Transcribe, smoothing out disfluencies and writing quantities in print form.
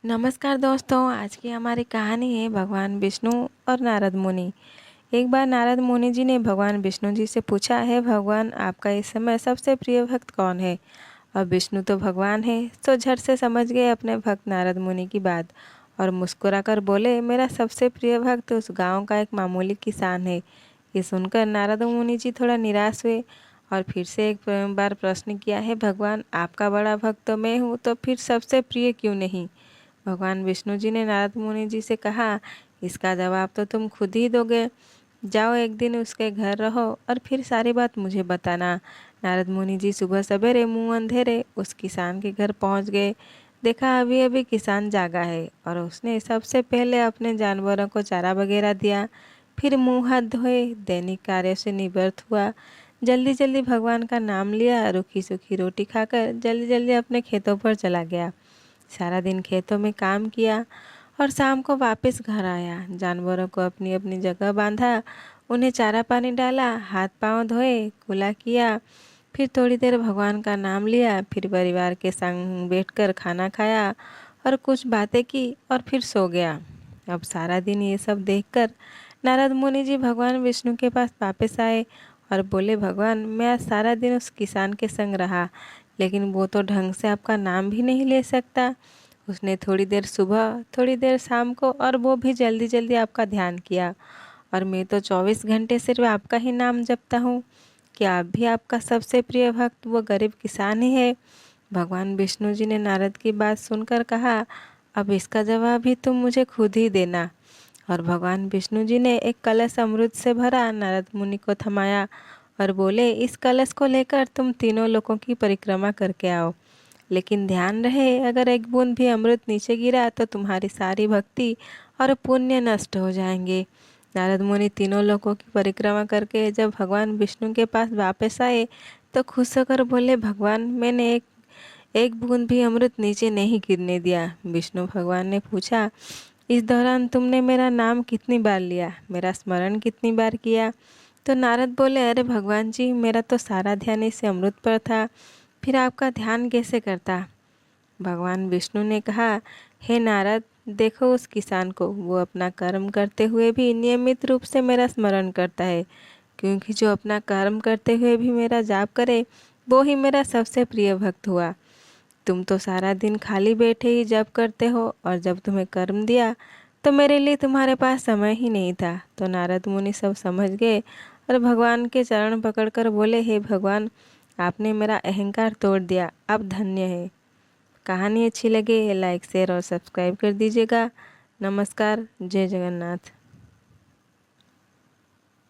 नमस्कार दोस्तों, आज की हमारी कहानी है भगवान विष्णु और नारद मुनि। एक बार नारद मुनि जी ने भगवान विष्णु जी से पूछा, है भगवान, आपका इस समय सबसे प्रिय भक्त कौन है। और विष्णु तो भगवान है, तो झट से समझ गए अपने भक्त नारद मुनि की बात और मुस्कुराकर बोले, मेरा सबसे प्रिय भक्त उस गांव का एक मामूली किसान है। ये सुनकर नारद मुनि जी थोड़ा निराश हुए और फिर से एक बार प्रश्न किया, है भगवान, आपका बड़ा भक्त तो मैं हूँ, तो फिर सबसे प्रिय क्यों नहीं। भगवान विष्णु जी ने नारद मुनि जी से कहा, इसका जवाब तो तुम खुद ही दोगे। जाओ, एक दिन उसके घर रहो और फिर सारी बात मुझे बताना। नारद मुनि जी सुबह सवेरे मुंह अंधेरे उस किसान के घर पहुंच गए। देखा अभी अभी किसान जागा है और उसने सबसे पहले अपने जानवरों को चारा वगैरह दिया। फिर मुंह हाथ धोए, दैनिक कार्य से निवृत्त हुआ। जल्दी जल्दी भगवान का नाम लिया, रूखी सूखी रोटी खाकर जल्दी जल्दी अपने खेतों पर चला गया। सारा दिन खेतों में काम किया और शाम को वापस घर आया। जानवरों को अपनी अपनी जगह बांधा, उन्हें चारा पानी डाला, हाथ पांव धोए, कुला किया। फिर थोड़ी देर भगवान का नाम लिया, फिर परिवार के संग बैठकर खाना खाया और कुछ बातें की और फिर सो गया। अब सारा दिन ये सब देखकर नारद मुनि जी भगवान विष्णु के पास वापस आए और बोले, भगवान, मैं आज सारा दिन उस किसान के संग रहा, लेकिन वो तो ढंग से आपका नाम भी नहीं ले सकता। उसने थोड़ी देर सुबह, थोड़ी देर शाम को, और वो भी जल्दी जल्दी आपका ध्यान किया। और मैं तो 24 घंटे सिर्फ आपका ही नाम जपता हूँ। क्या आप भी आपका सबसे प्रिय भक्त वो गरीब किसान ही है। भगवान विष्णु जी ने नारद की बात सुनकर कहा, अब इसका जवाब भी तुम मुझे खुद ही देना। और भगवान विष्णु जी ने एक कलश अमृत से भरा नारद मुनि को थमाया और बोले, इस कलश को लेकर तुम तीनों लोकों की परिक्रमा करके आओ, लेकिन ध्यान रहे अगर एक बूंद भी अमृत नीचे गिरा तो तुम्हारी सारी भक्ति और पुण्य नष्ट हो जाएंगे। नारद मुनि तीनों लोकों की परिक्रमा करके जब भगवान विष्णु के पास वापस आए तो खुश होकर बोले, भगवान, मैंने एक एक बूंद भी अमृत नीचे नहीं गिरने दिया। विष्णु भगवान ने पूछा, इस दौरान तुमने मेरा नाम कितनी बार लिया, मेरा स्मरण कितनी बार किया। तो नारद बोले, अरे भगवान जी, मेरा तो सारा ध्यान इस अमृत पर था, फिर आपका ध्यान कैसे करता। भगवान विष्णु ने कहा, हे नारद, देखो उस किसान को, वो अपना कर्म करते हुए भी नियमित रूप से मेरा स्मरण करता है, क्योंकि जो अपना कर्म करते हुए भी मेरा जाप करे वो ही मेरा सबसे प्रिय भक्त हुआ। तुम तो सारा दिन खाली बैठे ही जप करते हो और जब तुम्हें कर्म दिया तो मेरे लिए तुम्हारे पास समय ही नहीं था। तो नारद मुनि सब समझ गए और भगवान के चरण पकड़कर बोले, हे भगवान, आपने मेरा अहंकार तोड़ दिया, अब धन्य है। कहानी अच्छी लगे लाइक शेयर और सब्सक्राइब कर दीजिएगा। नमस्कार, जय जगन्नाथ।